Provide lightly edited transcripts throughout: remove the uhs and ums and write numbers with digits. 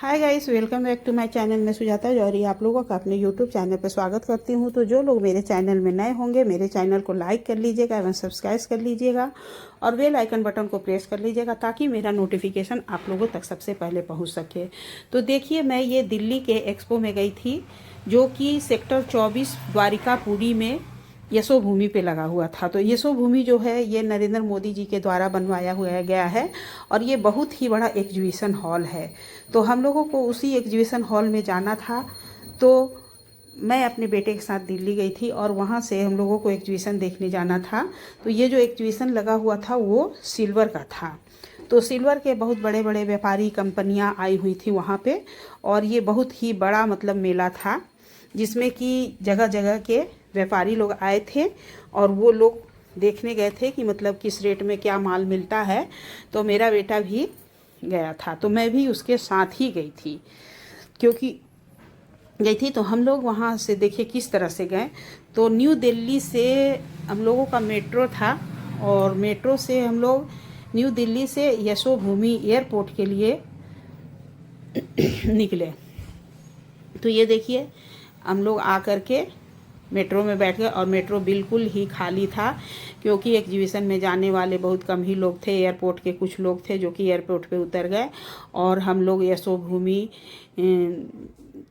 Hi guys, welcome back to my channel. मैं सुजाता जौहरी आप लोगों का अपने यूट्यूब चैनल पर स्वागत करती हूं। तो जो लोग मेरे चैनल में नए होंगे मेरे चैनल को लाइक कर लीजिएगा एवं सब्सक्राइब कर लीजिएगा और बेल आइकन बटन को प्रेस कर लीजिएगा ताकि मेरा नोटिफिकेशन आप लोगों तक सबसे पहले पहुंच सके। तो देखिए, मैं ये दिल्ली के एक्सपो में गई थी जो कि सेक्टर 24 द्वारिकापुरी में यशोभूमि पे लगा हुआ था। तो यशोभूमि जो है ये नरेंद्र मोदी जी के द्वारा बनवाया हुआ गया है और ये बहुत ही बड़ा एग्जीबिशन हॉल है। तो हम लोगों को उसी एग्जीबिशन हॉल में जाना था। तो मैं अपने बेटे के साथ दिल्ली गई थी और वहाँ से हम लोगों को एग्जीबिशन देखने जाना था। तो ये जो एग्जीबिशन लगा हुआ था वो सिल्वर का था। तो सिल्वर के बहुत बड़े बड़े व्यापारी कंपनियाँ आई हुई थी वहाँ पे और ये बहुत ही बड़ा मतलब मेला था जिसमें कि जगह जगह के व्यापारी लोग आए थे और वो लोग देखने गए थे कि मतलब किस रेट में क्या माल मिलता है। तो मेरा बेटा भी गया था, तो मैं भी उसके साथ ही गई थी क्योंकि गई थी। तो हम लोग वहाँ से देखिए किस तरह से गए। तो न्यू दिल्ली से हम लोगों का मेट्रो था और मेट्रो से हम लोग न्यू दिल्ली से यशोभूमि एयरपोर्ट के लिए निकले। तो ये देखिए, हम लोग आकर के मेट्रो में बैठ गए और मेट्रो बिल्कुल ही खाली था क्योंकि एग्जीबिशन में जाने वाले बहुत कम ही लोग थे। एयरपोर्ट के कुछ लोग थे जो कि एयरपोर्ट पे उतर गए और हम लोग यशोभूमि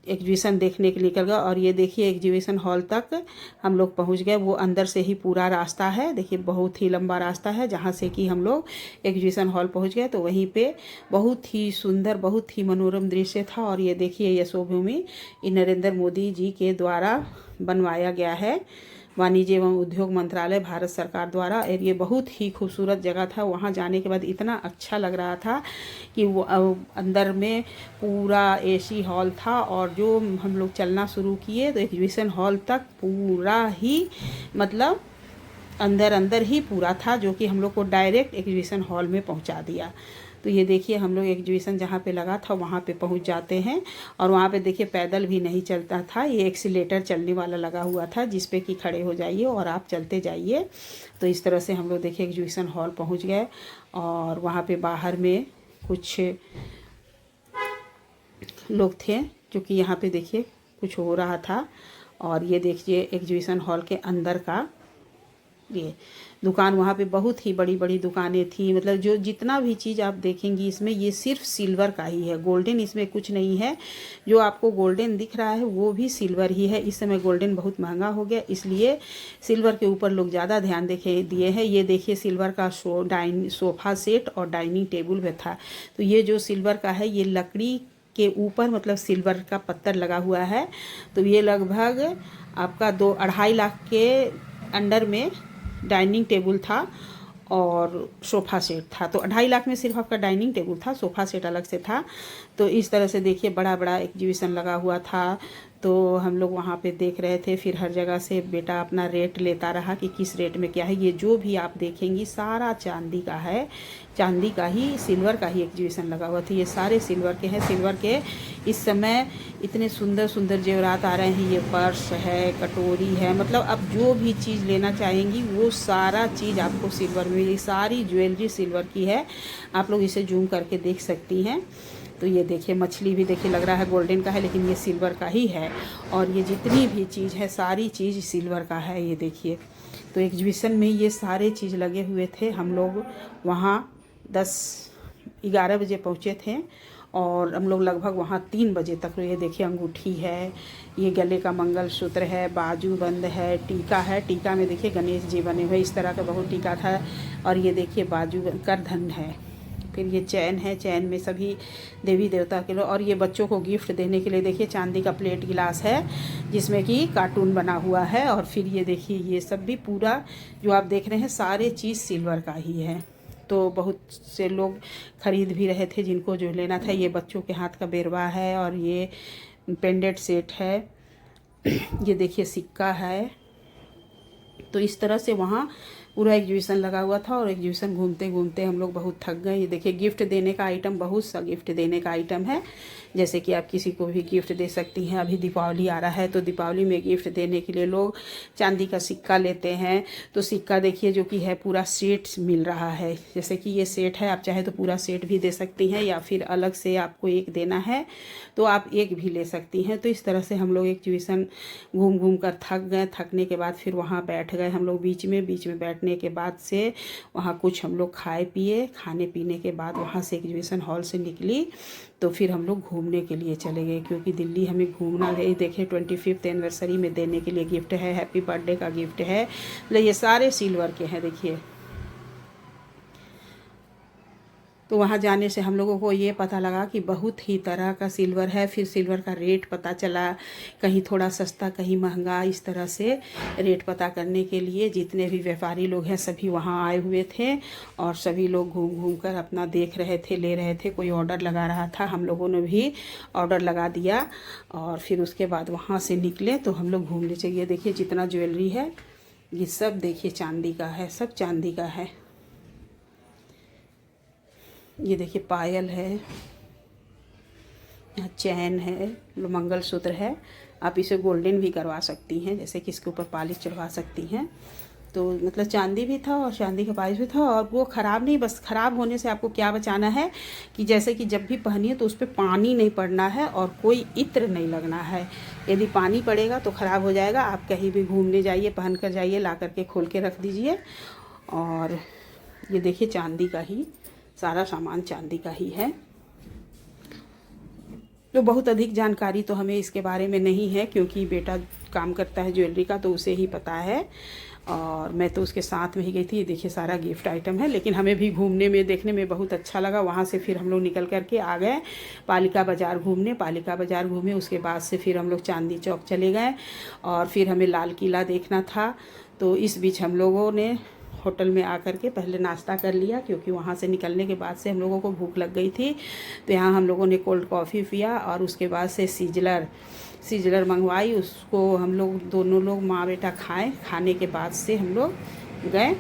एग्जीबिशन देखने के लिए निकल गए। और ये देखिए, एग्जीबिशन हॉल तक हम लोग पहुंच गए। वो अंदर से ही पूरा रास्ता है, देखिए बहुत ही लंबा रास्ता है जहाँ से कि हम लोग एग्जीबिशन हॉल पहुंच गए। तो वहीं पे बहुत ही सुंदर, बहुत ही मनोरम दृश्य था। और ये देखिए, यशोभूमि नरेंद्र मोदी जी के द्वारा बनवाया गया है, वाणिज्य एवं उद्योग मंत्रालय भारत सरकार द्वारा। और ये बहुत ही खूबसूरत जगह था। वहाँ जाने के बाद इतना अच्छा लग रहा था कि वो अंदर में पूरा एसी हॉल था और जो हम लोग चलना शुरू किए तो एग्जीबिशन हॉल तक पूरा ही मतलब अंदर अंदर ही पूरा था जो कि हम लोग को डायरेक्ट एग्जीबिशन हॉल में पहुंचा दिया। तो ये देखिए, हम लोग एग्जीबिशन जहाँ पे लगा था वहाँ पे पहुँच जाते हैं और वहाँ पे देखिए पैदल भी नहीं चलता था, ये एक्सीलेटर चलने वाला लगा हुआ था जिस पे कि खड़े हो जाइए और आप चलते जाइए। तो इस तरह से हम लोग देखिए एग्जीबिशन हॉल पहुँच गए और वहाँ पे बाहर में कुछ लोग थे जो कि यहाँ पे देखिए कुछ हो रहा था। और ये देखिए एग्जीबिशन हॉल के अंदर का ये दुकान, वहाँ पे बहुत ही बड़ी बड़ी दुकानें थी। मतलब जो जितना भी चीज़ आप देखेंगी इसमें ये सिर्फ सिल्वर का ही है, गोल्डन इसमें कुछ नहीं है। जो आपको गोल्डन दिख रहा है वो भी सिल्वर ही है। इस समय गोल्डन बहुत महंगा हो गया इसलिए सिल्वर के ऊपर लोग ज़्यादा ध्यान दिए हैं। ये देखिए सिल्वर का सोफ़ा सेट और डाइनिंग टेबल भी था। तो ये जो सिल्वर का है ये लकड़ी के ऊपर मतलब सिल्वर का पत्थर लगा हुआ है। तो ये लगभग आपका 2-2.5 लाख के अंडर में डाइनिंग टेबल था और सोफ़ा सेट था। तो 2.5 लाख में सिर्फ आपका डाइनिंग टेबल था, सोफ़ा सेट अलग से था। तो इस तरह से देखिए बड़ा बड़ा एग्जीबिशन लगा हुआ था। तो हम लोग वहाँ पे देख रहे थे, फिर हर जगह से बेटा अपना रेट लेता रहा कि किस रेट में क्या है। ये जो भी आप देखेंगी सारा चांदी का है, चांदी का ही, सिल्वर का ही एग्जीबिशन लगा हुआ था। ये सारे सिल्वर के हैं। सिल्वर के इस समय इतने सुंदर सुंदर जेवरात आ रहे हैं। ये पर्स है, कटोरी है, मतलब आप जो भी चीज़ लेना चाहेंगी वो सारा चीज़ आपको सिल्वर में मिलेगी। सारी ज्वेलरी सिल्वर की है, आप लोग इसे जूम करके देख सकती हैं। तो ये देखिए मछली भी देखिए लग रहा है गोल्डन का है लेकिन ये सिल्वर का ही है। और ये जितनी भी चीज़ है सारी चीज़ सिल्वर का है। ये देखिए, तो एग्जीबिशन में ये सारे चीज़ लगे हुए थे। हम लोग वहाँ 10-11 बजे पहुँचे थे और हम लोग लगभग वहाँ 3 बजे तक। ये देखिए अंगूठी है, ये गले का मंगलसूत्र है, बाजूबंद है, टीका है। टीका में देखिए गणेश जी बने हुए, इस तरह का बहुत टीका था। और ये देखिए बाजू करधन है। फिर ये चैन है, चैन में सभी देवी देवता के लोग। और ये बच्चों को गिफ्ट देने के लिए देखिए चांदी का प्लेट गिलास है जिसमें कि कार्टून बना हुआ है। और फिर ये देखिए ये सब भी पूरा जो आप देख रहे हैं सारे चीज़ सिल्वर का ही है। तो बहुत से लोग खरीद भी रहे थे जिनको जो लेना था। ये बच्चों के हाथ का बेरवा है और ये पेंडेंट सेट है। ये देखिए सिक्का है। तो इस तरह से वहाँ पूरा एग्जीबिशन लगा हुआ था और एग्जीबिशन घूमते घूमते हम लोग बहुत थक गए। ये देखिए गिफ्ट देने का आइटम, बहुत सा गिफ्ट देने का आइटम है, जैसे कि आप किसी को भी गिफ्ट दे सकती हैं। अभी दीपावली आ रहा है तो दीपावली में गिफ्ट देने के लिए लोग चांदी का सिक्का लेते हैं। तो सिक्का देखिए जो कि है पूरा सेट मिल रहा है, जैसे कि ये सेट है, आप चाहे तो पूरा सेट भी दे सकती हैं या फिर अलग से आपको एक देना है तो आप एक भी ले सकती हैं। तो इस तरह से हम लोग एग्जीबिशन घूम घूम कर थक गए। थकने के बाद फिर वहाँ बैठ गए हम लोग बीच में बैठने के बाद से वहाँ कुछ हम लोग खाए पिए। खाने पीने के बाद वहाँ से एग्जीबिशन हॉल से निकली तो फिर हम लोग घूमने के लिए चले गए, क्योंकि दिल्ली हमें घूमना गए। देखिए 25th एनिवर्सरी में देने के लिए गिफ्ट है, हैप्पी बर्थडे का गिफ्ट है, मतलब ये सारे सिल्वर के हैं देखिए। तो वहाँ जाने से हम लोगों को ये पता लगा कि बहुत ही तरह का सिल्वर है। फिर सिल्वर का रेट पता चला, कहीं थोड़ा सस्ता कहीं महंगा, इस तरह से रेट पता करने के लिए जितने भी व्यापारी लोग हैं सभी वहाँ आए हुए थे और सभी लोग घूम घूम कर अपना देख रहे थे, ले रहे थे। कोई ऑर्डर लगा रहा था, हम लोगों ने भी ऑर्डर लगा दिया और फिर उसके बाद वहाँ से निकले तो हम लोग घूमने चाहिए। देखिए जितना ज्वेलरी है ये सब देखिए चांदी का है, सब चांदी का है। ये देखिए पायल है, यहाँ चैन है, मंगलसूत्र है। आप इसे गोल्डन भी करवा सकती हैं, जैसे कि इसके ऊपर पॉलिश चढ़वा सकती हैं। तो मतलब चांदी भी था और चांदी का पॉलिश भी था और वो ख़राब नहीं, बस ख़राब होने से आपको क्या बचाना है कि जैसे कि जब भी पहनिए तो उस पर पानी नहीं पड़ना है और कोई इत्र नहीं लगना है। यदि पानी पड़ेगा तो ख़राब हो जाएगा। आप कहीं भी घूमने जाइए, पहन कर जाइए, ला करके खोल के रख दीजिए। और ये देखिए चांदी का ही सारा सामान चांदी का ही है। तो बहुत अधिक जानकारी तो हमें इसके बारे में नहीं है, क्योंकि बेटा काम करता है ज्वेलरी का तो उसे ही पता है और मैं तो उसके साथ में ही गई थी। देखिए सारा गिफ्ट आइटम है, लेकिन हमें भी घूमने में देखने में बहुत अच्छा लगा। वहाँ से फिर हम लोग निकल करके आ गए पालिका बाज़ार घूमने। पालिका बाज़ार घूमे, उसके बाद से फिर हम लोग चांदनी चौक चले गए और फिर हमें लाल किला देखना था। तो इस बीच हम लोगों ने होटल में आकर के पहले नाश्ता कर लिया, क्योंकि वहाँ से निकलने के बाद से हम लोगों को भूख लग गई थी। तो यहाँ हम लोगों ने कोल्ड कॉफ़ी पिया और उसके बाद से सीजलर मंगवाई। उसको हम लोग दोनों लोग माँ बेटा खाए। खाने के बाद से हम लोग गए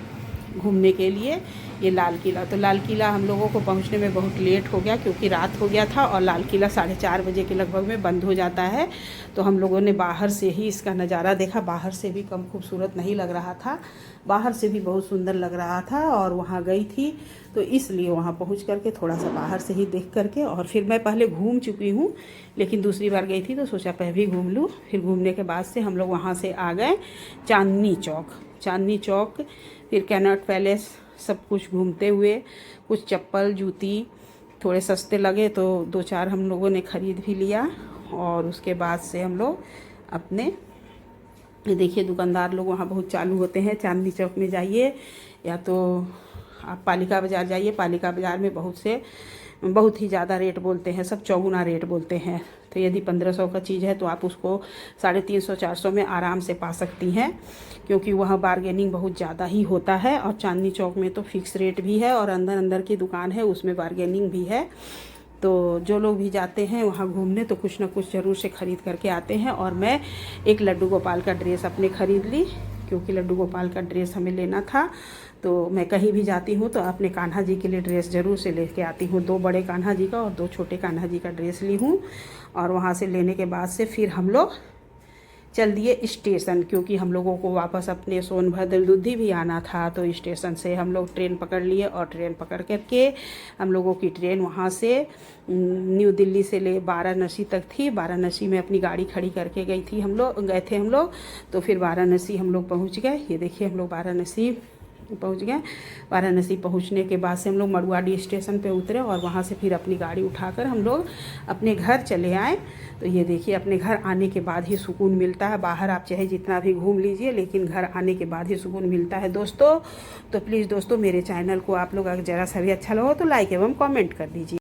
घूमने के लिए ये लाल किला। तो लाल किला हम लोगों को पहुंचने में बहुत लेट हो गया, क्योंकि रात हो गया था और लाल किला 4:30 बजे के लगभग में बंद हो जाता है। तो हम लोगों ने बाहर से ही इसका नज़ारा देखा। बाहर से भी कम खूबसूरत नहीं लग रहा था, बाहर से भी बहुत सुंदर लग रहा था। और वहाँ गई थी तो इसलिए वहाँ पहुँच करके थोड़ा सा बाहर से ही देख करके, और फिर मैं पहले घूम चुकी हूँ लेकिन दूसरी बार गई थी तो सोचा पहले भी घूम लूँ। फिर घूमने के बाद से हम लोग वहाँ से आ गए चांदनी चौक, फिर कैनॉट पैलेस, सब कुछ घूमते हुए कुछ चप्पल जूती थोड़े सस्ते लगे तो 2-4 हम लोगों ने ख़रीद भी लिया। और उसके बाद से हम लोग अपने, ये देखिए दुकानदार लोग वहाँ बहुत चालू होते हैं। चांदनी चौक में जाइए या तो आप पालिका बाज़ार जाइए, पालिका बाज़ार में बहुत ही ज़्यादा रेट बोलते हैं, सब चौगुना रेट बोलते हैं। तो यदि 1500 का चीज़ है तो आप उसको 350-400 में आराम से पा सकती हैं, क्योंकि वहाँ बार्गेनिंग बहुत ज़्यादा ही होता है। और चांदनी चौक में तो फिक्स रेट भी है और अंदर की दुकान है उसमें बार्गेनिंग भी है। तो जो लोग भी जाते हैं वहाँ घूमने तो कुछ ना कुछ ज़रूर से ख़रीद करके आते हैं। और मैं एक लड्डू गोपाल का ड्रेस अपने ख़रीद ली, क्योंकि लड्डू गोपाल का ड्रेस हमें लेना था। तो मैं कहीं भी जाती हूँ तो अपने कान्हा जी के लिए ड्रेस ज़रूर से लेके आती हूँ। 2 बड़े कान्हा जी का और 2 छोटे कान्हा जी का ड्रेस ली हूँ। और वहाँ से लेने के बाद से फिर हम लोग चल दिए स्टेशन, क्योंकि हम लोगों को वापस अपने सोनभद्र लुधी भी आना था। तो स्टेशन से हम लोग ट्रेन पकड़ लिए और ट्रेन पकड़ करके हम लोगों की ट्रेन वहाँ से न्यू दिल्ली से ले वाराणसी तक थी। वाराणसी में अपनी गाड़ी खड़ी करके गए थे हम लोग। तो फिर वाराणसी हम लोग पहुँच गए। ये देखिए हम लोग वाराणसी पहुँच गए। वाराणसी पहुँचने के बाद से हम लोग मड़ुआडी स्टेशन पे उतरे और वहाँ से फिर अपनी गाड़ी उठाकर हम लोग अपने घर चले आए। तो ये देखिए अपने घर आने के बाद ही सुकून मिलता है। बाहर आप चाहे जितना भी घूम लीजिए, लेकिन घर आने के बाद ही सुकून मिलता है दोस्तों। तो प्लीज़ दोस्तों मेरे चैनल को आप लोग अगर ज़रा सा भी अच्छा लगा तो लाइक एवं कमेंट कर दीजिए।